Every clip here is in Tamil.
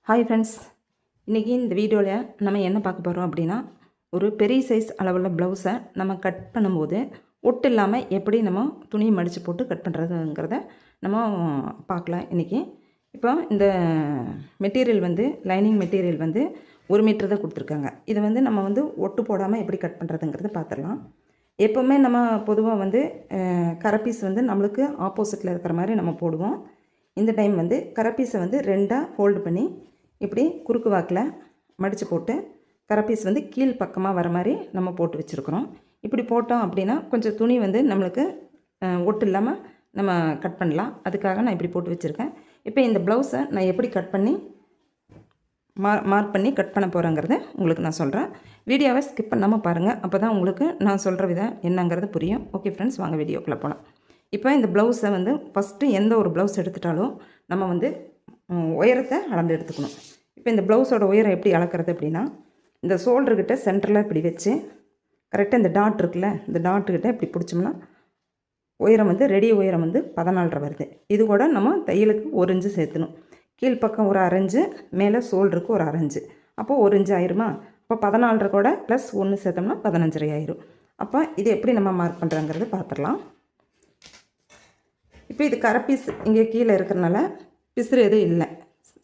ஹாய் ஃப்ரெண்ட்ஸ், இன்றைக்கி இந்த வீடியோவில் நம்ம என்ன பார்க்க போகிறோம் அப்படின்னா, ஒரு பெரிய சைஸ் அளவுள்ள ப்ளவுஸை நம்ம கட் பண்ணும்போது ஒட்டு இல்லாமல் எப்படி நம்ம துணியை மடித்து போட்டு கட் பண்ணுறதுங்கிறத நம்ம பார்க்கலாம் இன்றைக்கி. இப்போ இந்த மெட்டீரியல் வந்து லைனிங் மெட்டீரியல் வந்து 1 மீட்டர் தான் கொடுத்துருக்காங்க. இதை வந்து நம்ம வந்து ஒட்டு போடாமல் எப்படி கட் பண்ணுறதுங்கிறத பார்த்துடலாம். எப்போவுமே நம்ம பொதுவாக வந்து கரப்பீஸ் வந்து நம்மளுக்கு ஆப்போசிட்டில் இருக்கிற மாதிரி நம்ம போடுவோம். இந்த டைம் வந்து கரப்பீஸை வந்து 2ஆக ஃபோல்டு பண்ணி இப்படி குறுக்கு வாக்கில் மடித்து போட்டு கரப்பீஸ் வந்து கீழ் பக்கமாக வர மாதிரி நம்ம போட்டு வச்சுருக்குறோம். இப்படி போட்டோம் அப்படின்னா கொஞ்சம் துணி வந்து நம்மளுக்கு ஒட்டு இல்லாமல் நம்ம கட் பண்ணலாம். அதுக்காக நான் இப்படி போட்டு வச்சுருக்கேன். இப்போ இந்த ப்ளவுஸை நான் எப்படி கட் பண்ணி மார்க் பண்ணி கட் பண்ண போகிறேங்கிறத உங்களுக்கு நான் சொல்கிறேன். வீடியோவை ஸ்கிப் பண்ணாமல் பாருங்கள். அப்போ தான் உங்களுக்கு நான் சொல்கிற விதம் என்னங்கிறது புரியும். ஓகே ஃப்ரெண்ட்ஸ், வாங்க வீடியோக்குள்ளே போகலாம். இப்போ இந்த ப்ளவுஸை வந்து ஃபஸ்ட்டு எந்த ஒரு ப்ளவுஸ் எடுத்துட்டாலும் நம்ம வந்து உயரத்தை அளந்து எடுத்துக்கணும். இப்போ இந்த ப்ளவுஸோட உயரம் எப்படி அளக்கிறது அப்படின்னா, இந்த ஷோல்டர்கிட்ட சென்டரில் இப்படி வச்சு கரெக்டாக இந்த டாட் இருக்குல்ல, இந்த டாட்டுக்கிட்ட இப்படி பிடிச்சோம்னா உயரம் வந்து ரெடி உயரம் வந்து 14.5 வருது. இது கூட நம்ம தையலுக்கு 1 இன்ச்சு சேர்த்தணும். கீழ்ப்பக்கம் ஒரு 1/2 இன்ச்சு, மேலே ஷோல்டருக்கு ஒரு 1/2 இன்ச்சு, அப்போது 1 இன்ச்சு ஆயிருமா. அப்போ 14.5 கூட ப்ளஸ் 1 சேர்த்தோம்னா 15.5 ஆயிரும். அப்போ இது எப்படி நம்ம மார்க் பண்ணுறோங்கிறது பார்த்துடலாம். இப்போ இது கரப்பீஸ் இங்கே கீழே இருக்கிறனால பிசுறு எதுவும் இல்லை,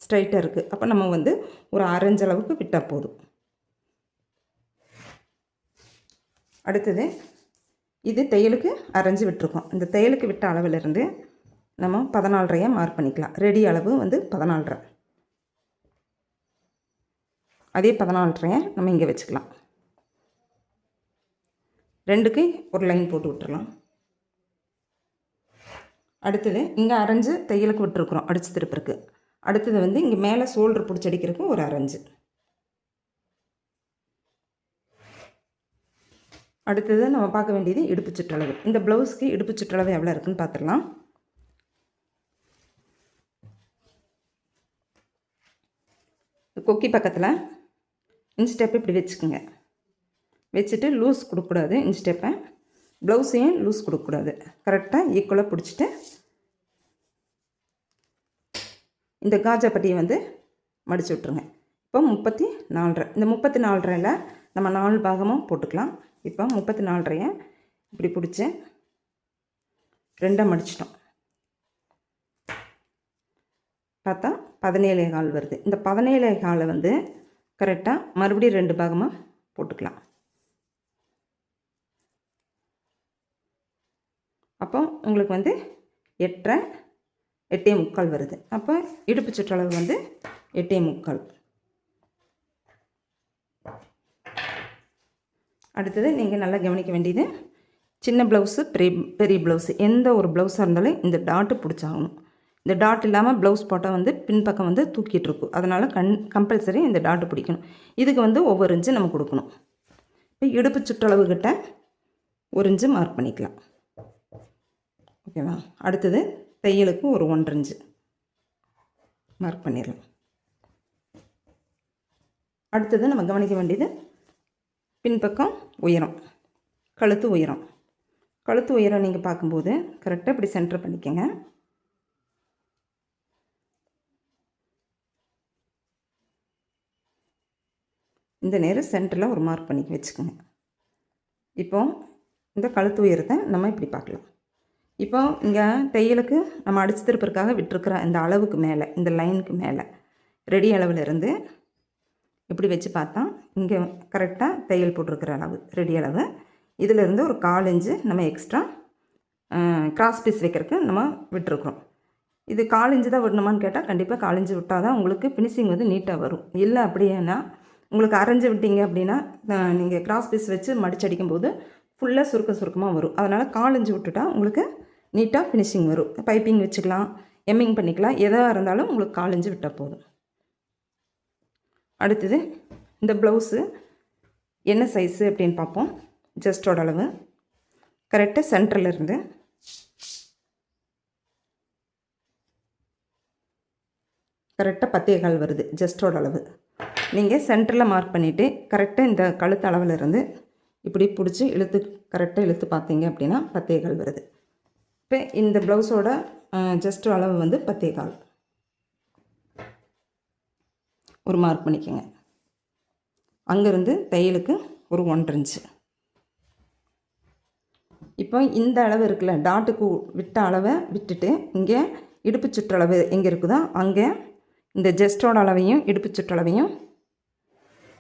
ஸ்ட்ரைட்டாக இருக்குது. அப்போ நம்ம வந்து ஒரு 1/2 இன்ச் அளவுக்கு விட்டால் போதும். அடுத்தது இது தையலுக்கு 1/2 இன்ச்சு விட்டுருக்கோம். இந்த தையலுக்கு விட்ட அளவிலிருந்து நம்ம 14.5 மார்க் பண்ணிக்கலாம். ரெடி அளவு வந்து 14.5. அதே 14.5 நம்ம இங்கே வச்சுக்கலாம். 2க்கு ஒரு லைன் போட்டு விட்டுறலாம். அடுத்தது இங்கே 1/2 இன்ச்சு தையலுக்கு விட்டுருக்குறோம் அடித்து திருப்பிருக்கு. அடுத்தது வந்து இங்கே மேலே ஷோல்டர் பிடிச்சி அடிக்கிறதுக்கு ஒரு 1/2 இன்ச்சு. அடுத்தது நம்ம பார்க்க வேண்டியது இடுப்பு சுற்றளவு. இந்த ப்ளவுஸ்க்கு இடுப்பு சுற்றளவு எவ்வளோ இருக்குன்னு பார்த்துடலாம். கொக்கி பக்கத்தில் இன்ச் ஸ்டெப் இப்படி வச்சுக்கோங்க. வச்சுட்டு லூஸ் கொடுக்கக்கூடாது. இன்ச் ஸ்டெப்பை ப்ளவுஸையும் லூஸ் கொடுக்கக்கூடாது. கரெக்டாக ஈக்குவலாக பிடிச்சிட்டு இந்த காஜா பட்டியை வந்து மடித்து விட்ருங்க. இப்போ 34.5. இந்த 34.5ல் நம்ம 4 பாகமும் போட்டுக்கலாம். இப்போ 34.5 இப்படி பிடிச்சி 2ஆக மடிச்சிட்டோம். பார்த்தா 17.25 வருது. இந்த 17.25 வந்து கரெக்டாக மறுபடியும் 2 பாகமாக போட்டுக்கலாம். அப்போ உங்களுக்கு வந்து 8.75 வருது. அப்போ இடுப்பு சுற்றளவு வந்து 8.75. அடுத்தது நீங்கள் நல்லா கவனிக்க வேண்டியது, சின்ன ப்ளவுஸு பெரிய ப்ளவுஸு எந்த ஒரு ப்ளவுஸாக இருந்தாலும் இந்த டாட்டு பிடிச்சாகணும். இந்த டாட் இல்லாமல் ப்ளவுஸ் போட்டால் வந்து பின்பக்கம் வந்து தூக்கிட்டு இருக்கும். அதனால் கம்பல்சரி இந்த டாட்டு பிடிக்கணும். இதுக்கு வந்து ஒவ்வொரு இன்ச்சு நம்ம கொடுக்கணும். இப்போ இடுப்பு சுற்றளவு கிட்ட 1 இன்ச்சு மார்க் பண்ணிக்கலாம். ஓகேவா. அடுத்தது தையலுக்கு ஒரு 1.5 இன்ச்சு மார்க் பண்ணிடலாம். அடுத்தது நம்ம கவனிக்க வேண்டியது பின்பக்கம் உயரம், கழுத்து உயரம். கழுத்து உயரம் நீங்கள் பார்க்கும்போது கரெக்டாக இப்படி சென்டர் பண்ணிக்கோங்க. இந்த நேரம் சென்டரில் ஒரு மார்க் பண்ணி வச்சுக்கோங்க. இப்போ இந்த கழுத்து உயரத்தை நம்ம இப்படி பார்க்கலாம். இப்போ இங்கே தையலுக்கு நம்ம அடித்து திருப்பறதுக்காக விட்டுருக்கிற இந்த அளவுக்கு மேலே, இந்த லைனுக்கு மேலே ரெடி அளவில் இருந்து இப்படி வச்சு பார்த்தா இங்கே கரெக்டாக தையல் போட்டிருக்கிற அளவு ரெடி அளவு. இதிலேருந்து ஒரு 1/4 இன்ச்சு நம்ம எக்ஸ்ட்ரா கிராஸ் பீஸ் வைக்கிறதுக்கு நம்ம விட்டுருக்குறோம். இது 1/4 இன்ச்சு தான் விடணுமான்னு கேட்டால் கண்டிப்பாக 1/4 இன்ச்சு விட்டால் தான் உங்களுக்கு ஃபினிஷிங் வந்து நீட்டாக வரும். இல்லை அப்படின்னா உங்களுக்கு அரைஞ்சி விட்டீங்க அப்படின்னா நீங்கள் கிராஸ் பீஸ் வச்சு மடிச்சடிக்கும்போது ஃபுல்லாக சுருக்கமாக வரும். அதனால் 1/4 இன்ச்சு விட்டுட்டா உங்களுக்கு நீட்டாக ஃபினிஷிங் வரும். பைப்பிங் வச்சுக்கலாம், எம்மிங் பண்ணிக்கலாம், எதாக இருந்தாலும் உங்களுக்கு 1/4 இன்ச்சு விட்டால் போதும். அடுத்தது இந்த ப்ளவுஸு என்ன சைஸு அப்படின்னு பார்ப்போம். ஜஸ்டோட அளவு கரெக்டாக சென்டரில் இருந்து கரெக்டாக 10.25 வருது ஜஸ்டோட அளவு. நீங்கள் சென்டரில் மார்க் பண்ணிவிட்டு கரெக்டாக இந்த கழுத்து அளவில் இருந்து இப்படி பிடிச்சி கரெக்டாக இழுத்து பார்த்தீங்க அப்படின்னா 10.25 வருது. இப்போ இந்த ப்ளவுஸோட ஜஸ்ட் அளவு வந்து 10.25. ஒரு மார்க் பண்ணிக்கோங்க. அங்கேருந்து தையலுக்கு ஒரு 1.5 இன்ச்சு. இப்போ இந்த அளவு இருக்குல்ல, டாட்டுக்கு விட்ட அளவை விட்டுட்டு இங்கே இடுப்பு சுற்றளவு எங்கே இருக்குதோ அங்கே இந்த ஜெஸ்டோட அளவையும் இடுப்பு சுற்றளவையும்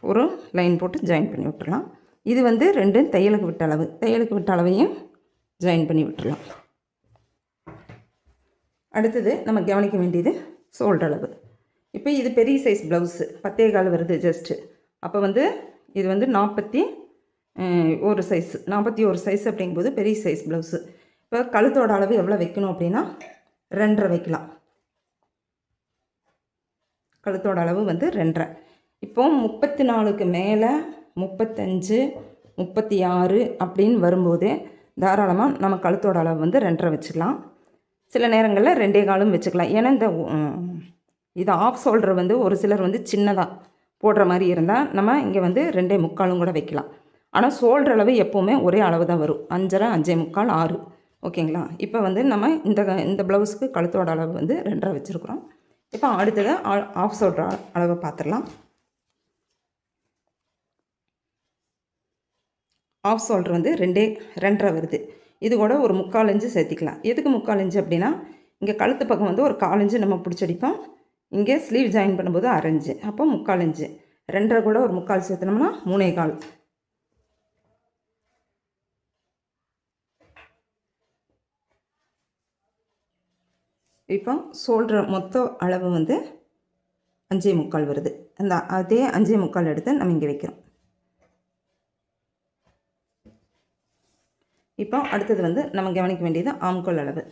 ஒரு லைன் போட்டு ஜாயின் பண்ணி விட்டுடலாம். இது வந்து 2 தையலுக்கு விட்ட அளவு, தையலுக்கு விட்ட அளவையும் ஜாயின் பண்ணி விட்டுடலாம். அடுத்தது நம்ம கவனிக்க வேண்டியது ஷோல்டர் அளவு. இப்போ இது பெரிய சைஸ் ப்ளவுஸு 10.25 வருது ஜஸ்ட்டு. அப்போ வந்து இது வந்து 41 சைஸ், 41 சைஸ் அப்படிங்கும்போது பெரிய சைஸ் ப்ளவுஸு. இப்போ கழுத்தோட அளவு எவ்வளோ வைக்கணும் அப்படின்னா 2.5 வைக்கலாம். கழுத்தோட அளவு வந்து 2.5. இப்போ 34க்கு மேலே 35, 36 அப்படின்னு வரும்போது தாராளமாக நம்ம கழுத்தோட அளவு வந்து 2.5 வச்சுக்கலாம். சில நேரங்களில் 2.25 வச்சுக்கலாம். ஏன்னா இந்த இது ஆஃப் ஷோல்டர் வந்து ஒரு சிலர் வந்து சின்னதாக போடுற மாதிரி இருந்தால் நம்ம இங்கே வந்து 2.25 கூட வைக்கலாம். ஆனால் ஷோல்டர் அளவு எப்போவுமே ஒரே அளவு தான் வரும், 5.5, 5.25, 6. ஓகேங்களா? இப்போ வந்து நம்ம இந்த ப்ளவுஸுக்கு கழுத்தோட அளவு வந்து 2.5 வச்சுருக்குறோம். இப்போ அடுத்தது ஆஃப் ஷோல்டர் அளவை பார்த்துடலாம். ஆஃப் ஷோல்டர் வந்து 2.5 வருது. இது கூட ஒரு 3/4 இன்ச்சு சேர்த்திக்கலாம். எதுக்கு 3/4 இன்ச்சு அப்படின்னா இங்கே கழுத்து பக்கம் வந்து ஒரு 1/4 இன்ச்சு நம்ம பிடிச்சடிப்போம். இங்கே ஸ்லீவ் ஜாயின் பண்ணும்போது 1/2 இன்ச்சு, அப்போ 3/4 இன்ச்சு. 2.5 கூட ஒரு 3/4 சேர்த்தனோம்னா 3.25. இப்போ ஷோல்டர் மொத்த அளவு வந்து 5.25 வருது. அந்த அதே 5.25 எடுத்து நம்ம இங்கே வைக்கிறோம். இப்போ அடுத்தது வந்து நம்ம கவனிக்க வேண்டியது ஆம்கோல் அளவு.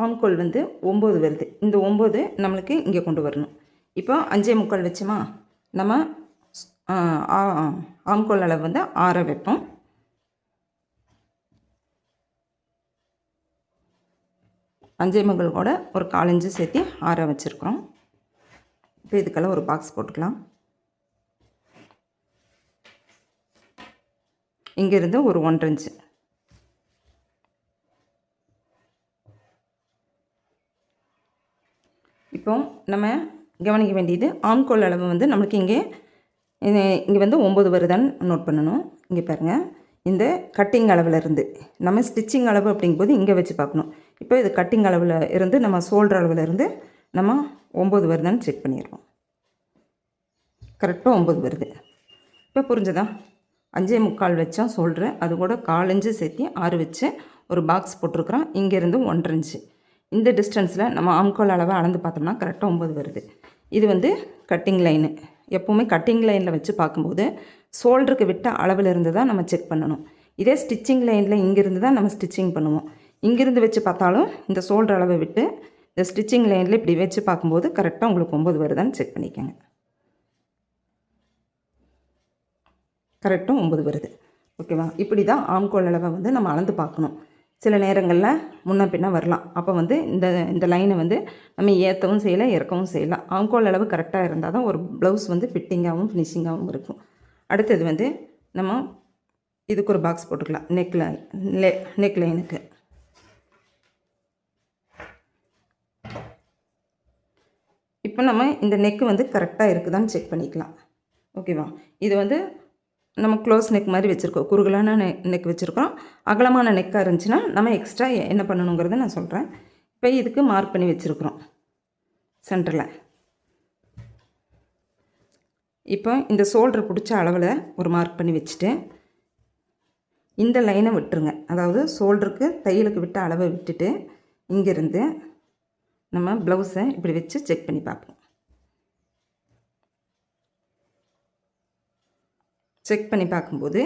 ஆம்கோல் வந்து 9 வருது. இந்த 9 நம்மளுக்கு இங்கே கொண்டு வரணும். இப்போ 5.25 வச்சுமா நம்ம ஆம்கோல் அளவு வந்து 6 வைப்போம். அஞ்சேமுகல் கூட ஒரு 1/4 இன்ச்சு சேர்த்து 6 வச்சுருக்குறோம். இப்போ இதுக்கெல்லாம் ஒரு பாக்ஸ் போட்டுக்கலாம். இங்கேருந்து ஒரு 1.5 இன்ச்சு. இப்போ நம்ம கவனிக்க வேண்டியது ஆம்கோல் அளவு வந்து நம்மளுக்கு இங்கே வந்து 9 வருதான்னு நோட் பண்ணணும். இங்கே பாருங்கள், இந்த கட்டிங் அளவில் இருந்து நம்ம ஸ்டிச்சிங் அளவு அப்படிங்கும்போது இங்கே வச்சு பார்க்கணும். இப்போ இது கட்டிங் அளவில் இருந்து நம்ம ஷோல்டர் அளவில் இருந்து நம்ம 9 வருதான்னு செக் பண்ணிடுவோம். கரெக்டாக 9 வருது. இப்போ புரிஞ்சதா? 5.25 வச்சோம் ஷோல்ட்ரு, அது கூட 1/4 இன்ச்சு சேர்த்து 6 வச்சு ஒரு பாக்ஸ் போட்டிருக்கிறோம். இங்கேருந்து 1.5 இன்ச்சு. இந்த டிஸ்டன்ஸில் நம்ம ஆம்கோல் அளவை அளந்து பார்த்தோம்னா கரெக்டாக 9 வருது. இது வந்து கட்டிங் லைனு. எப்போவுமே கட்டிங் லைனில் வச்சு பார்க்கும்போது ஷோல்டருக்கு விட்ட அளவில் இருந்து தான் நம்ம செக் பண்ணணும். இதே ஸ்டிச்சிங் லைனில் இங்கேருந்து தான் நம்ம ஸ்டிச்சிங் பண்ணுவோம். இங்கேருந்து வச்சு பார்த்தாலும் இந்த ஷோல்டர் அளவை விட்டு இந்த ஸ்டிச்சிங் லைனில் இப்படி வச்சு பார்க்கும்போது கரெக்டாக உங்களுக்கு 9 வருதான்னு செக் பண்ணிக்கோங்க. கரெக்டாக 9 வருது. ஓகேவா? இப்படி தான் ஆம்கோல் அளவை வந்து நம்ம அளந்து பார்க்கணும். சில நேரங்களில் முன்ன பின்ன வரலாம். அப்போ வந்து இந்த லைனை வந்து நம்ம ஏற்றவும் செய்யலாம், இறக்கவும் செய்யலாம். ஆம்கோல் அளவு கரெக்டாக இருந்தால் தான் ஒரு ப்ளவுஸ் வந்து ஃபிட்டிங்காகவும் ஃபினிஷிங்காகவும் இருக்கும். அடுத்தது வந்து நம்ம இதுக்கு ஒரு பாக்ஸ் போட்டுக்கலாம். நெக் லைனுக்கு இப்போ நம்ம இந்த நெக்கு வந்து கரெக்டாக இருக்குதான்னு செக் பண்ணிக்கலாம். ஓகேவா? இது வந்து நம்ம க்ளோஸ் நெக் மாதிரி வச்சுருக்கோம், குறுகலான நெக் வச்சுருக்கோம். அகலமான நெக்காக இருந்துச்சுன்னா நம்ம எக்ஸ்ட்ரா என்ன பண்ணணுங்கிறத நான் சொல்கிறேன். இப்போ இதுக்கு மார்க் பண்ணி வச்சுருக்குறோம் சென்டரில். இப்போ இந்த ஷோல்டர் பிடிச்ச அளவில் ஒரு மார்க் பண்ணி வச்சுட்டு இந்த லைனை விட்டுருங்க. அதாவது ஷோல்டருக்கு தையலுக்கு விட்ட அளவை விட்டுட்டு இங்கேருந்து நம்ம ப்ளவுஸை இப்படி வச்சு செக் பண்ணி பார்ப்போம். செக் பண்ணி பார்க்கும்போது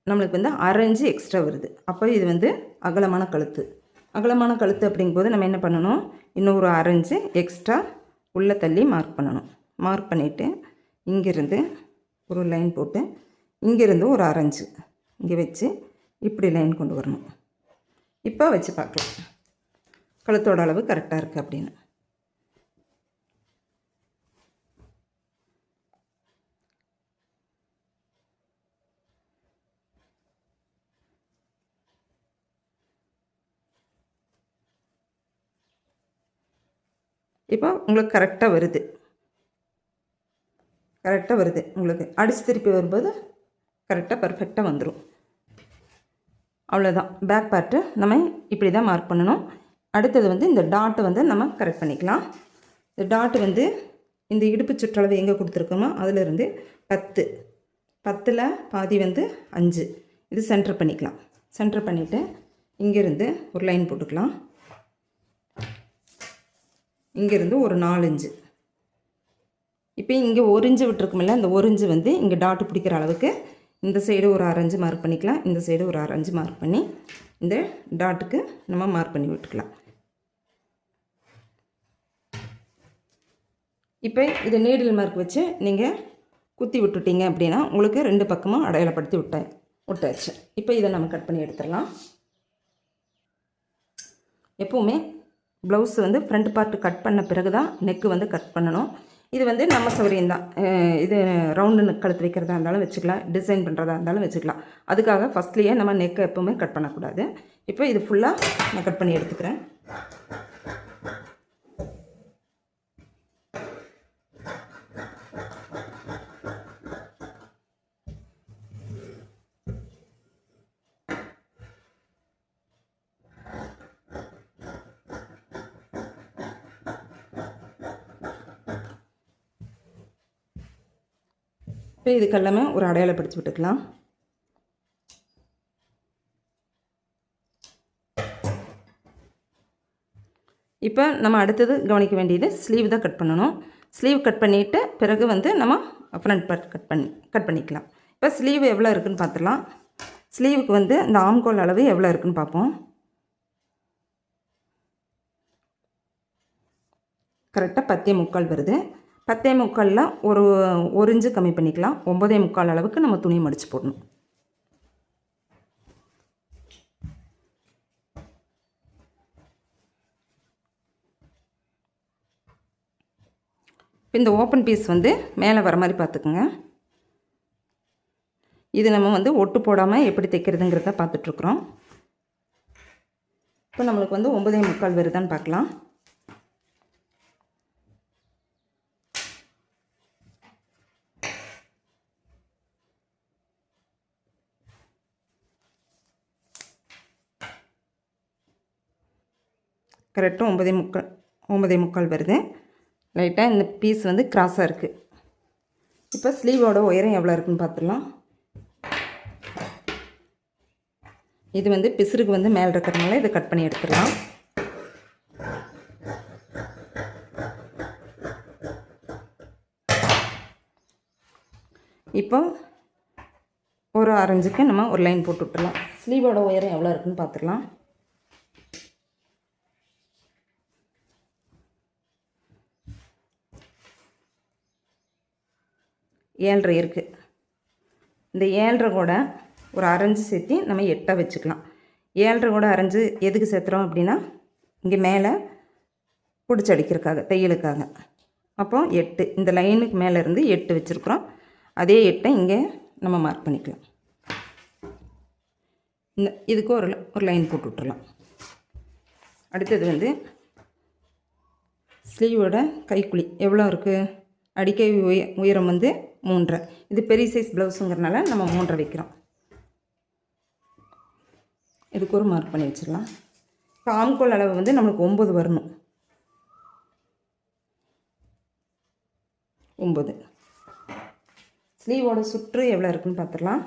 நம்மளுக்கு வந்து 1/2 இன்ச்சு எக்ஸ்ட்ரா வருது. அப்போ இது வந்து அகலமான கழுத்து. அகலமான கழுத்து அப்படிங்கும்போது நம்ம என்ன பண்ணணும், இன்னும் ஒரு 1/2 இன்ச்சு எக்ஸ்ட்ரா உள்ளே தள்ளி மார்க் பண்ணணும். மார்க் பண்ணிவிட்டு இங்கேருந்து ஒரு லைன் போட்டு இங்கேருந்து ஒரு 1/2 இன்ச்சு இங்கே வச்சு இப்படி லைன் கொண்டு வரணும். இப்போ வச்சு பார்க்கலாம் கழுத்தோட அளவு கரெக்டாக இருக்குது அப்படின்னு. இப்போ உங்களுக்கு கரெக்டாக வருது, உங்களுக்கு அடித்து திருப்பி வரும்போது கரெக்டாக பர்ஃபெக்டாக வந்துடும். அவ்வளோதான். பேக் பார்ட்டு நம்ம இப்படி தான் மார்க் பண்ணணும். அடுத்தது வந்து இந்த டாட்டை வந்து நம்ம கரெக்ட் பண்ணிக்கலாம். இந்த டாட்டு வந்து இந்த இடுப்பு சுற்றளவு எங்கே கொடுத்துருக்கோமோ அதிலிருந்து 10, 10ல் பாதி வந்து 5 இது சென்டர் பண்ணிக்கலாம். சென்டர் பண்ணிவிட்டு இங்கேருந்து ஒரு லைன் போட்டுக்கலாம். இங்கேருந்து ஒரு 4 இன்ச்சு. இப்போ இங்கே 1 இன்ச்சு விட்டுருக்குமில்ல, இந்த 1 இன்ச்சு வந்து இங்கே டாட்டு பிடிக்கிற அளவுக்கு இந்த சைடு ஒரு 1/2 இன்ச்சு மார்க் பண்ணிக்கலாம். இந்த சைடு ஒரு 1/2 இன்ச்சு மார்க் பண்ணி இந்த டாட்டுக்கு நம்ம மார்க் பண்ணி விட்டுக்கலாம். இப்போ இதை நீடில் மார்க் வச்சு நீங்கள் குத்தி விட்டுட்டீங்க அப்படின்னா உங்களுக்கு 2 பக்கமும் அடையாளப்படுத்தி விட்டாச்சு. இப்போ இதை நம்ம கட் பண்ணி எடுத்துடலாம். எப்போவுமே ப்ளவுஸ் வந்து ஃப்ரண்ட் பார்ட்டு கட் பண்ண பிறகு தான் நெக்கு வந்து கட் பண்ணணும். இது வந்து நம்ம சௌரியம் தான். இது ரவுண்டு கழுத்து வைக்கிறதா இருந்தாலும் வச்சுக்கலாம், டிசைன் பண்ணுறதா இருந்தாலும் வச்சுக்கலாம். அதுக்காக ஃபஸ்ட்லேயே நம்ம நெக்கை எப்போவுமே கட் பண்ணக்கூடாது. இப்போ இது ஃபுல்லாக நான் கட் பண்ணி எடுத்துக்கிறேன். இப்போ இதுக்கெல்லாமே ஒரு அடையாளப்படுத்தி விட்டுக்கலாம். இப்போ நம்ம அடுத்தது கவனிக்க வேண்டியது ஸ்லீவ் தான் கட் பண்ணணும். ஸ்லீவ் கட் பண்ணிவிட்டு பிறகு வந்து நம்ம ஃப்ரண்ட் பார்ட் கட் பண்ணிக்கலாம். இப்போ ஸ்லீவ் எவ்வளோ இருக்குதுன்னு பார்த்துடலாம். ஸ்லீவுக்கு வந்து இந்த ஆம்கோல் அளவு எவ்வளோ இருக்குதுன்னு பார்ப்போம். கரெக்டாக 10.75 வருது. 10.75 ஒரு 1 இன்ச்சு கம்மி பண்ணிக்கலாம். 9.75 அளவுக்கு நம்ம துணி மடித்து போடணும். இந்த ஓப்பன் பீஸ் வந்து மேலே வர மாதிரி பார்த்துக்குங்க. இது நம்ம வந்து ஒட்டு போடாமல் எப்படி தைக்கிறதுங்கிறத பார்த்துட்ருக்குறோம். இப்போ நம்மளுக்கு வந்து 9.75 வருதான்னு பார்க்கலாம். கரெக்டாக 9.75 வருது. லைட்டாக இந்த பீஸ் வந்து கிராஸாக இருக்குது. இப்போ ஸ்லீவோட உயரம் எவ்வளோ இருக்குதுன்னு பார்த்துடலாம். இது வந்து பிசுருக்கு வந்து மேலே இருக்கிறதுனால இதை கட் பண்ணி எடுத்துடலாம். இப்போ ஒரு 1/2 இன்ச்சுக்கு நம்ம ஒரு லைன் போட்டு விட்டுடலாம். ஸ்லீவோட உயரம் எவ்வளோ இருக்குதுன்னு பார்த்துடலாம். 7.5 இருக்குது. இந்த 7.5 கூட ஒரு 1/2 இன்ச்சு சேர்த்து நம்ம 8 வச்சுக்கலாம். 7.5 கூட 1/2 இன்ச்சு எதுக்கு சேர்த்துறோம் அப்படின்னா இங்கே மேலே பிடிச்சி அடிக்கிறதுக்காக, தையலுக்காக. அப்போ 8 இந்த லைனுக்கு மேலே இருந்து 8 வச்சுருக்குறோம். அதே 8 இங்கே நம்ம மார்க் பண்ணிக்கலாம். இந்த இதுக்கு ஒரு லைன் போட்டு விட்டுறலாம். அடுத்தது வந்து ஸ்லீவோட கைக்குழி எவ்வளோ இருக்குது? அடிக்கை உயரம் வந்து 3.5. இது பெரிய சைஸ் ப்ளவுஸுங்கிறனால நம்ம 3.5 வைக்கிறோம். இதுக்கு ஒரு மார்க் பண்ணி வச்சிடலாம். இப்போ ஆம்கோல் அளவு வந்து நம்மளுக்கு 9 வரணும். 9. ஸ்லீவோட சுற்று எவ்வளோ இருக்குன்னு பார்த்துடலாம்.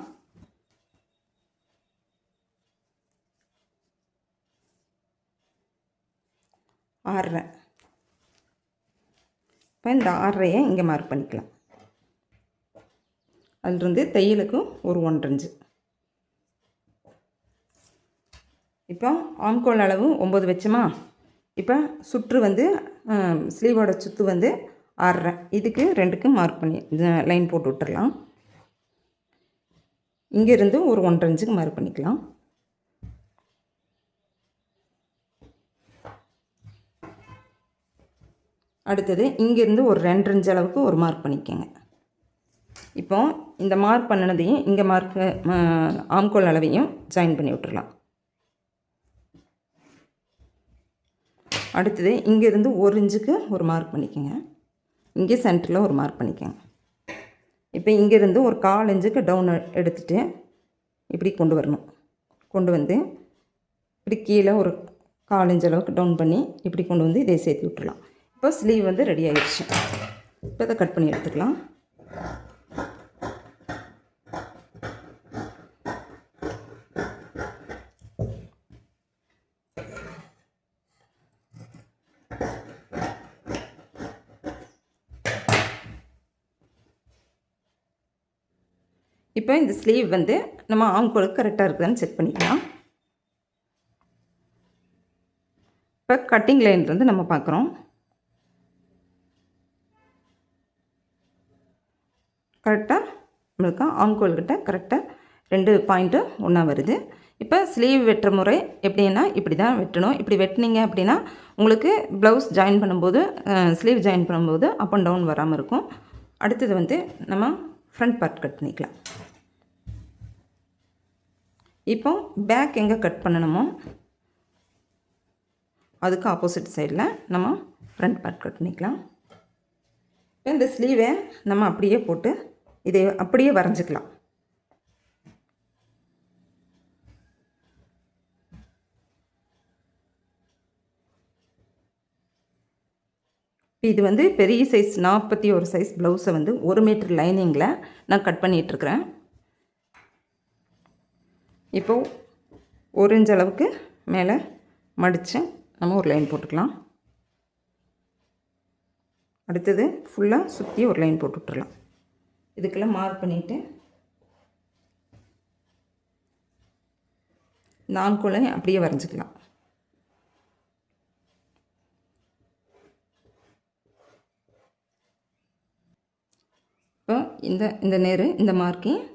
6.5. இப்போ இந்த 6.5 இங்கே மார்க் பண்ணிக்கலாம். அதிலிருந்து தையலுக்கும் ஒரு 1.5 இன்ச்சு. இப்போ ஆம்கோல் அளவு 9 வச்சோமா. இப்போ சுற்று வந்து ஸ்லீவோட சுற்று வந்து 6.5. இதுக்கு 2க்கும் மார்க் பண்ணி லைன் போட்டு விட்டுறலாம். இங்கேருந்து ஒரு 1.5 இன்ச்சுக்கு மார்க் பண்ணிக்கலாம். அடுத்தது இங்கேருந்து ஒரு 2 இன்ச் அளவுக்கு ஒரு மார்க் பண்ணிக்கோங்க. இப்போ இந்த மார்க் பண்ணினதையும் இங்கே மார்க்கு ஆம்கோல் அளவையும் ஜாயின் பண்ணி விட்டுறலாம். அடுத்தது இங்கேருந்து 1 இன்ச்சுக்கு ஒரு மார்க் பண்ணிக்கோங்க. இங்கே சென்டரில் ஒரு மார்க் பண்ணிக்கோங்க. இப்போ இங்கேருந்து ஒரு 1/4 இன்ச்சுக்கு டவுன் எடுத்துகிட்டு இப்படி கொண்டு வரணும். கொண்டு வந்து இப்படி கீழே ஒரு 1/4 இன்ச் அளவுக்கு டவுன் பண்ணி இப்படி கொண்டு வந்து இதை சேர்த்து விட்டுடலாம். இப்போ ஸ்லீவ் வந்து ரெடி ஆகிடுச்சு. இப்போ இதை கட் பண்ணி எடுத்துக்கலாம். இப்போ இந்த ஸ்லீவ் வந்து நம்ம ஆம்கோலுக்கு கரெக்டாக இருக்குதுன்னு செக் பண்ணிக்கலாம். இப்போ கட்டிங் லைன்லேருந்து நம்ம பார்க்குறோம். கரெக்டாக நம்மளுக்கு ஆம்கோல்கிட்ட கரெக்டாக 2 பாயிண்ட்டு ஒன்றா வருது. இப்போ ஸ்லீவ் வெட்டுற முறை எப்படின்னா இப்படி தான் வெட்டணும். இப்படி வெட்டினீங்க அப்படின்னா உங்களுக்கு ப்ளவுஸ் ஜாயின் பண்ணும்போது ஸ்லீவ் ஜாயின் பண்ணும்போது அப் அண்ட் டவுன் வராமல் இருக்கும். அடுத்தது வந்து நம்ம ஃப்ரண்ட் பார்ட் கட் பண்ணிக்கலாம். இப்போ பேக் எங்கே கட் பண்ணணுமோ அதுக்கு ஆப்போசிட் சைடில் நம்ம ஃப்ரண்ட் பார்ட் கட் பண்ணிக்கலாம். இப்போ இந்த ஸ்லீவை நம்ம அப்படியே போட்டு இதை அப்படியே வரைஞ்சிக்கலாம். இது வந்து பெரிய சைஸ் 41 சைஸ் ப்ளவுஸை வந்து 1 மீட்டர் லைனிங்கில் நான் கட் பண்ணிகிட்ருக்கிறேன். இப்போது 1 இன்ச் அளவுக்கு மேலே மடித்து நம்ம ஒரு லைன் போட்டுக்கலாம். அடுத்தது ஃபுல்லாக சுற்றி ஒரு லைன் போட்டு விட்டுறலாம். இதுக்கெல்லாம் மார்க் பண்ணிவிட்டு இந்த ஆம்கோலை அப்படியே வரைஞ்சிக்கலாம். இப்போ இந்த நேரு இந்த மார்க்கையும்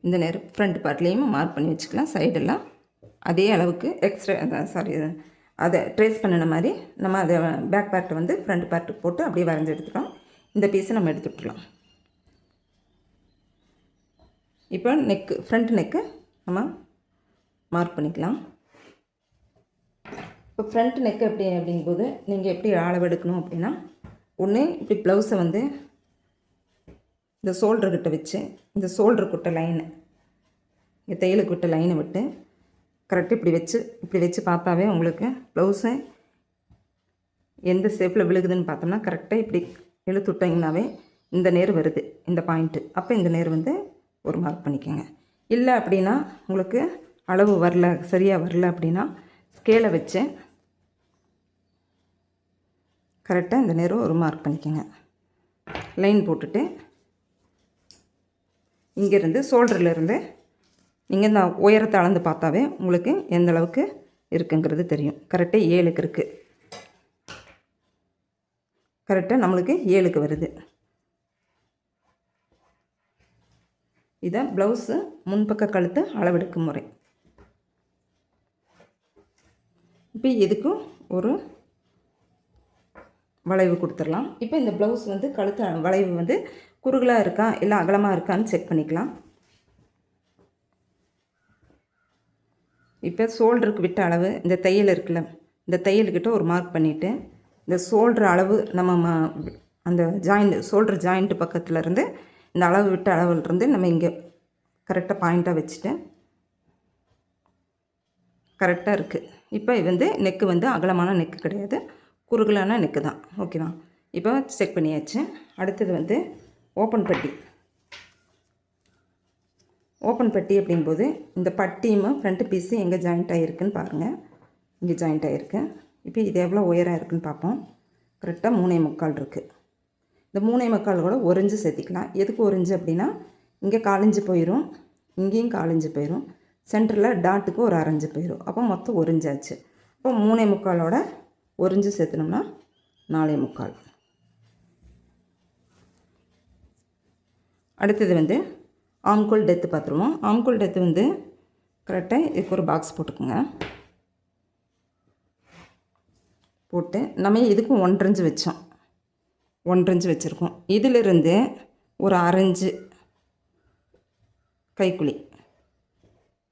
இந்த நேரம் ஃப்ரண்ட் பார்ட்லேயும் மார்க் பண்ணி வச்சுக்கலாம். சைடெல்லாம் அதே அளவுக்கு அதை ட்ரேஸ் பண்ணின மாதிரி நம்ம அதை பேக் பார்ட்டை வந்து ஃப்ரண்ட் பார்ட்டு போட்டு அப்படியே வரைஞ்சி எடுத்துக்கலாம். இந்த பீஸை நம்ம எடுத்து விட்டுலாம். இப்போ ஃப்ரண்ட் நெக்கு நம்ம மார்க் பண்ணிக்கலாம். இப்போ ஃப்ரண்ட் நெக்கு அப்படிங்கும்போது நீங்கள் எப்படி அளவு எடுக்கணும் அப்படின்னா, ஒன்று இப்படி ப்ளவுஸை வந்து இந்த ஷோல்டர்கிட்ட வச்சு இந்த ஷோல்டர் குட்டை லைனு இங்கே தையலுக்கு விட்ட லைனை விட்டு கரெக்டாக இப்படி வச்சு பார்த்தாவே உங்களுக்கு ப்ளவுஸு எந்த ஷேப்பில் விழுகுதுன்னு பார்த்தோம்னா கரெக்டாக இப்படி இழுத்து விட்டிங்கனாவே இந்த நேர் வருது, இந்த பாயிண்ட்டு. அப்போ இந்த நேர் வந்து ஒரு மார்க் பண்ணிக்கோங்க. இல்லை அப்படின்னா உங்களுக்கு அளவு சரியாக வரல அப்படின்னா ஸ்கேலை வச்சு கரெக்டாக இந்த நேரம் ஒரு மார்க் பண்ணிக்கோங்க. லைன் போட்டுட்டு இங்கேருந்து ஷோல்டர்லேருந்து நீங்கள் இந்த உயரத்தை அளந்து பார்த்தாவே உங்களுக்கு எந்த அளவுக்கு இருக்குங்கிறது தெரியும். கரெக்டாக 7க்கு இருக்குது. கரெக்டாக நம்மளுக்கு 7க்கு வருது. இதான் ப்ளவுஸு முன்பக்க கழுத்து அளவெடுக்கும் முறை. இப்போ இதுக்கும் ஒரு வளைவு கொடுத்துடலாம். இப்போ இந்த ப்ளவுஸ் வந்து கழுத்து வளைவு வந்து குறுகலாக இருக்கா இல்லை அகலமாக இருக்கான்னு செக் பண்ணிக்கலாம். இப்போ ஷோல்டருக்கு விட்ட அளவு இந்த தையல் இருக்குல்ல, இந்த தையல்கிட்ட ஒரு மார்க் பண்ணிவிட்டு இந்த ஷோல்டர் அளவு நம்ம அந்த ஷோல்டர் ஜாயிண்ட் பக்கத்தில் இருந்து இந்த அளவு விட்ட அளவுலேருந்து நம்ம இங்கே கரெக்டாக பாயிண்ட்டாக வச்சுட்டு கரெக்டாக இருக்குது. இப்போ இது வந்து நெக்கு வந்து அகலமான நெக்கு கிடையாது, குறுகலான நெக்கு தான். ஓகேவா? இப்போ செக் பண்ணியாச்சு. அடுத்தது வந்து ஓப்பன் பட்டி அப்படிங்கும்போது இந்த பட்டியும் ஃப்ரண்ட் பீஸு எங்கே ஜாயிண்ட் ஆகிருக்குன்னு பாருங்கள். இங்கே ஜாயிண்ட் ஆகிருக்கு. இப்போ இது எவ்வளோ உயரம் இருக்குதுன்னு பார்ப்போம். கரெக்டாக 3.25 இருக்குது. இந்த 3.25 கூட 1 இன்ச்சு சேர்த்திக்கலாம். எதுக்கு 1 இன்ச்சு அப்படின்னா இங்கே 1/4 இன்ச்சு போயிடும், இங்கேயும் 1/4 இன்ச்சு போயிடும், சென்டரில் டாட்டுக்கு ஒரு 1/2 இன்ச்சு போயிடும். அப்போ மொத்தம் 1 இன்ச்சு ஆச்சு. அப்போ 3.25 1 இன்ச்சு சேர்த்துனோம்னா 4.25. அடுத்தது வந்து ஆம்கோல் டெத்து பார்த்துருவோம். ஆம்கோல் டெத்து வந்து கரெக்டாக இதுக்கு ஒரு பாக்ஸ் போட்டுக்கோங்க. போட்டு நம்ம இதுக்கும் 1.5 இன்ச்சு வச்சோம், 1.5 இன்ச்சு வச்சுருக்கோம். இதிலிருந்து ஒரு 1/2 இன்ச்சு கைக்குழி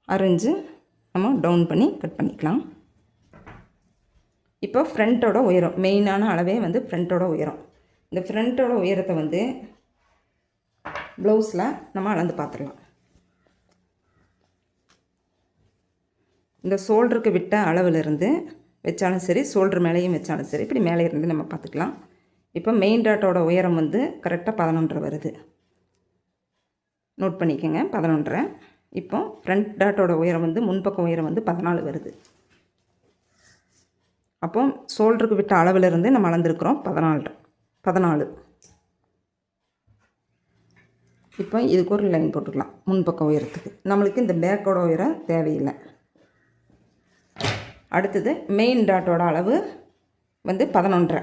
1/2 இன்ச்சு நம்ம டவுன் பண்ணி கட் பண்ணிக்கலாம். இப்போ ஃப்ரண்ட்டோட உயரம் மெயினான அளவே வந்து ஃப்ரண்ட்டோட உயரம். இந்த ஃப்ரண்ட்டோட உயரத்தை வந்து ப்ளவுஸில் நம்ம அளந்து பார்த்துடலாம். இந்த ஷோல்டருக்கு விட்ட அளவிலிருந்து வச்சாலும் சரி, ஷோல்டர் மேலேயும் வச்சாலும் சரி, இப்படி மேலே இருந்து நம்ம பார்த்துக்கலாம். இப்போ மெயின் டாட்டோட உயரம் வந்து கரெக்டாக 11 வருது. நோட் பண்ணிக்கோங்க 11. இப்போ ஃப்ரண்ட் டாட்டோட உயரம் வந்து முன்பக்க உயரம் வந்து 14 வருது. அப்போ ஷோல்டருக்கு விட்ட அளவிலிருந்து நம்ம அளந்துருக்குறோம் 14. இப்போ இதுக்கு ஒரு லைன் போட்டுக்கலாம் முன்பக்க உயரத்துக்கு. நம்மளுக்கு இந்த பேக்கோட உயரம் தேவையில்லை. அடுத்தது மெயின் டாட்டோட அளவு வந்து 11.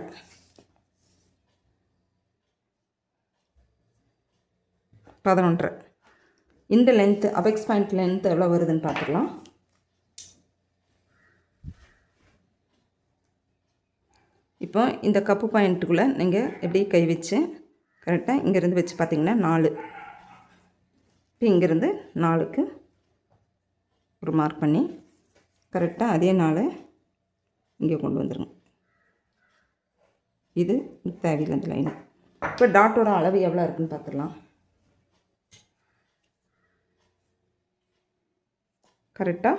இந்த லென்த்து அபெக்ஸ் பாயிண்ட் லென்த் எவ்வளோ வருதுன்னு பார்த்துக்கலாம். இப்போ இந்த கப்பு பாயிண்ட்டுக்குள்ளே நீங்கள் எப்படி கை வச்சு கரெக்டாக இங்கேருந்து வச்சு பார்த்தீங்கன்னா 4. இப்போ இங்கேருந்து 4க்கு ஒரு மார்க் பண்ணி கரெக்டாக அதே 4 இங்கே கொண்டு வந்துடுங்க. இது தேவையில்லை இந்த லைனு. இப்போ டாட்டோட அளவு எவ்வளோ இருக்குதுன்னு பார்த்துடலாம். கரெக்டாக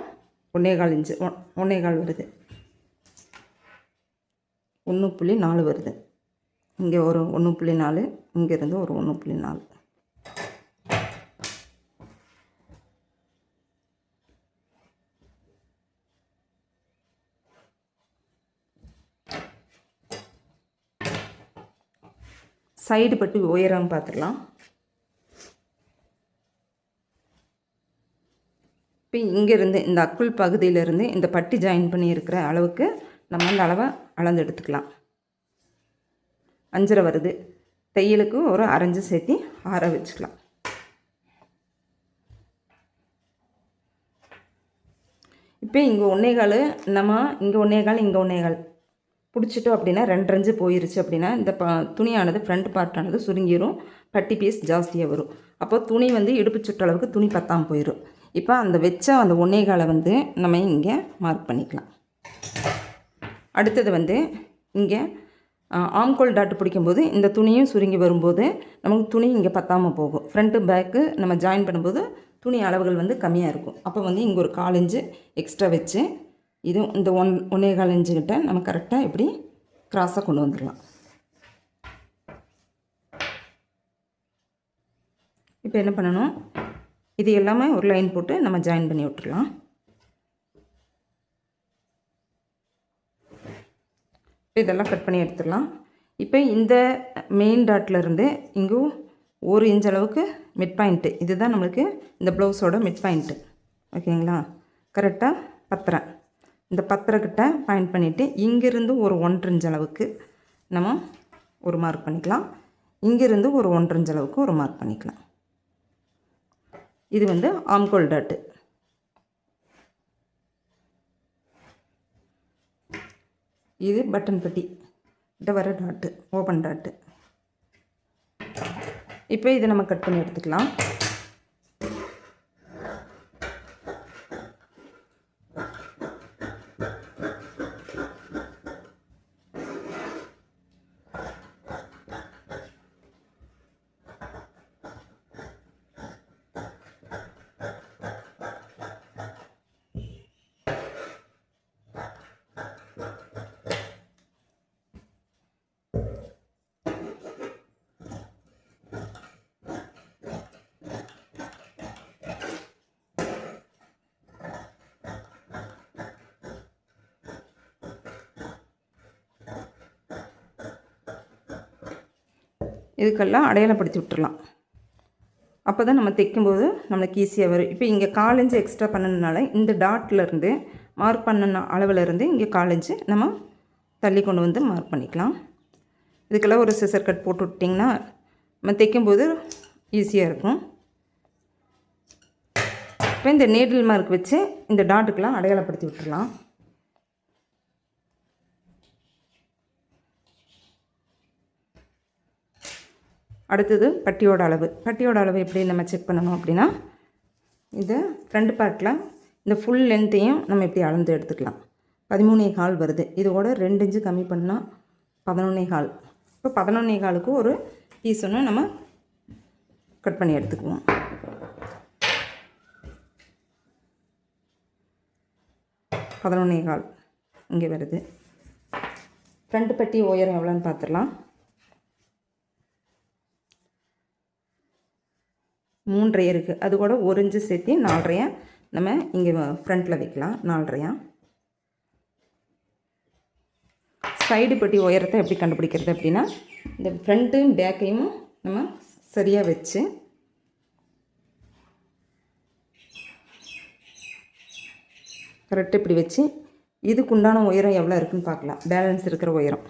1.25 இன்ச்சு 1.25 வருது. 1.4 வருது. இங்கே ஒரு 1.4, இங்கேருந்து ஒரு 1.4. சைடு பட்டு உயரம் பார்த்துடலாம். இப்போ இங்கேருந்து இந்த அக்குள் பகுதியிலேருந்து இந்த பட்டி ஜாயின் பண்ணி இருக்கிற அளவுக்கு நம்ம அந்த அளவை அளந்து எடுத்துக்கலாம். 5.5 வருது. தையலுக்கு ஒரு அரைஞ்சு சேர்த்து 6 வச்சுக்கலாம். இப்போ இங்கே 1.25 நம்ம இங்கே 1.25 இங்கே 1.25 பிடிச்சிட்டோம் அப்படின்னா 2.5 போயிருச்சு அப்படின்னா இந்த துணியானது ஃப்ரண்ட் பார்ட்டானது சுருங்கிடும், பட்டி பீஸ் ஜாஸ்தியாக வரும். அப்போ துணி வந்து இடுப்பு சுற்றளவுக்கு துணி பத்தாமல் போயிடும். இப்போ அந்த வச்ச அந்த 1.25 வந்து நம்ம இங்கே மார்க் பண்ணிக்கலாம். அடுத்தது வந்து இங்கே ஆம்கோல் டாட்டு பிடிக்கும்போது இந்த துணியும் சுருங்கி வரும்போது நமக்கு துணி இங்கே பத்தாமல் போகும். ஃப்ரண்ட்டு பேக்கு நம்ம ஜாயின் பண்ணும்போது துணி அளவுகள் வந்து கம்மியாக இருக்கும். அப்போ வந்து இங்கே ஒரு 4 இன்ச்சு எக்ஸ்ட்ரா வச்சு இது இந்த 1.25 இன்ச்சுக்கிட்ட நம்ம கரெக்டாக இப்படி கிராஸாக கொண்டு வந்துடலாம். இப்போ என்ன பண்ணணும், இது எல்லாமே ஒரு லைன் போட்டு நம்ம ஜாயின் பண்ணி விட்டுடலாம். இதெல்லாம் கட் பண்ணி எடுத்துடலாம். இப்போ இந்த மெயின் டாட்லேருந்து இங்கே 1 இன்ச் அளவுக்கு மிட் பாயிண்ட்டு, இதுதான் நம்மளுக்கு இந்த ப்ளவுஸோட மிட் பாயிண்ட்டு. ஓகேங்களா? கரெக்டாக 10. இந்த 10 கிட்ட பாயிண்ட் பண்ணிவிட்டு இங்கேருந்து ஒரு 1.5 இன்ச் அளவுக்கு நம்ம ஒரு மார்க் பண்ணிக்கலாம். இங்கேருந்து ஒரு 1.5 இன்ச் அளவுக்கு ஒரு மார்க் பண்ணிக்கலாம். இது வந்து ஆம்கோல் டாட்டு. இது பட்டன் பட்டி கிட்ட வர டாட்டு, ஓப்பன் டாட்டு. இப்போ இதை நம்ம கட் பண்ணி எடுத்துக்கலாம். இதுக்கெல்லாம் அடையாளப்படுத்தி விட்டுறலாம். அப்போ தான் நம்ம தைக்கும்போது நம்மளுக்கு ஈஸியாக வரும். இப்போ இங்கே 4 இன்ச்சு எக்ஸ்ட்ரா பண்ணதுனால இந்த டாட்லேருந்து மார்க் பண்ண அளவிலேருந்து இங்கே 4 இன்ச்சு நம்ம தள்ளி கொண்டு வந்து மார்க் பண்ணிக்கலாம். இதுக்கெல்லாம் ஒரு சிசர் கட் போட்டு விட்டிங்கன்னா நம்ம தைக்கும்போது ஈஸியாக இருக்கும். இப்போ இந்த நீடில் மார்க் வச்சு இந்த டாட்டுக்கெலாம் அடையாளப்படுத்தி விட்டுடலாம். அடுத்தது பட்டியோட அளவு. பட்டியோட அளவு எப்படி நம்ம செக் பண்ணணும் அப்படின்னா, இது ஃப்ரண்ட் பார்ட்டில் இந்த ஃபுல் லென்த்தையும் நம்ம இப்படி அளந்து எடுத்துக்கலாம். 13.25 வருது. இது கூட 2 இன்ச்சு கம்மி பண்ணால் 11.25. இப்போ 11.25க்கு ஒரு பீஸ் ஒன்று நம்ம கட் பண்ணி எடுத்துக்குவோம். இங்கே வருது. ஃப்ரண்ட் பட்டி உயரம் எவ்வளோன்னு பார்த்துடலாம். 3.5 இருக்குது. அது கூட 1 இன்ச்சு சேர்த்து 4.5 நம்ம இங்கே ஃப்ரண்ட்டில் வைக்கலாம். 4.5. சைடு பட்டி உயரத்தை எப்படி கண்டுபிடிக்கிறது அப்படின்னா, இந்த ஃப்ரண்ட்டும் பேக்கையும் நம்ம சரியாக வச்சு கரெக்டாக இப்படி வச்சு இதுக்குண்டான உயரம் எவ்வளோ இருக்குதுன்னு பார்க்கலாம். பேலன்ஸ் இருக்கிற உயரம்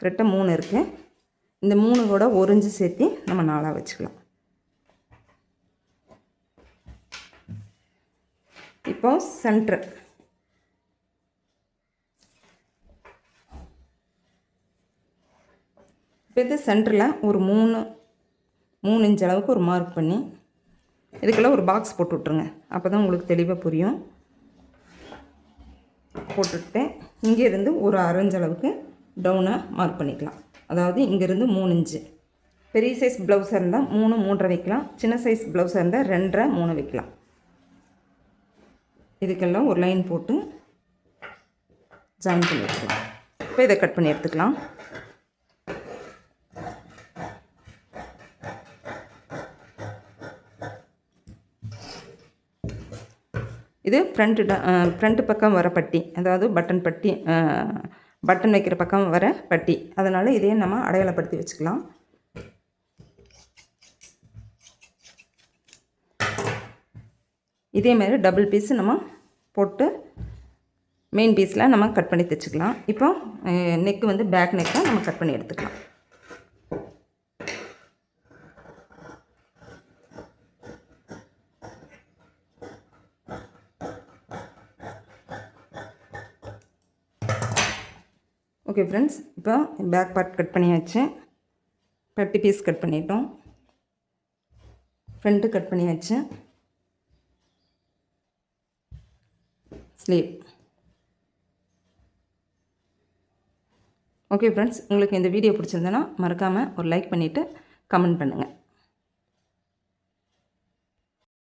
கரெக்டாக 3 இருக்குது. இந்த 3 கூட 1 இன்ச்சு சேர்த்து நம்ம 4ஆக வச்சுக்கலாம். இப்போ சென்டர் இப்போ இது சென்டரில் ஒரு 3 இன்ச் அளவுக்கு ஒரு மார்க் பண்ணி இதுக்கெல்லாம் ஒரு பாக்ஸ் போட்டு விட்ருங்க. அப்போ தான் உங்களுக்கு தெளிவாக புரியும். போட்டுவிட்டு இங்கேருந்து ஒரு 1/2 இன்ச் அளவுக்கு டவுனாக மார்க் பண்ணிக்கலாம். அதாவது இங்கேருந்து 3 இன்ச்சு. பெரிய சைஸ் ப்ளவுஸாக இருந்தால் 3, 3.5 வைக்கலாம். சின்ன சைஸ் ப்ளவுஸாக இருந்தால் 2.5, 3 வைக்கலாம். இதுக்கெல்லாம் ஒரு லைன் போட்டு ஜாயின் பண்ணி எடுத்துக்கலாம். இப்போ இதை கட் பண்ணி எடுத்துக்கலாம். இது ஃப்ரண்ட்டு பக்கம் வர பட்டி, அதாவது பட்டன் பட்டி, பட்டன் வைக்கிற பக்கம் வர பட்டி. அதனால் இதையே நம்ம அடையாளப்படுத்தி வச்சுக்கலாம். இதேமாதிரி டபுள் பீஸ் நம்ம போட்டு மெயின் பீஸில் நம்ம கட் பண்ணி தைச்சிக்கலாம். இப்போ நெக்கு வந்து பேக் நெக்கை நம்ம கட் பண்ணி எடுத்துக்கலாம். ஓகே ஃப்ரெண்ட்ஸ், இப்போ பேக் பார்ட் கட் பண்ணியாச்சு. பட்டி பீஸ் கட் பண்ணிட்டோம். ஃப்ரண்ட்டு கட் பண்ணியாச்சு. ஸ்லீவ். ஓகே ஃப்ரெண்ட்ஸ், உங்களுக்கு இந்த வீடியோ பிடிச்சிருந்தனா மறக்காமல் ஒரு லைக் பண்ணிவிட்டு கமெண்ட் பண்ணுங்கள்.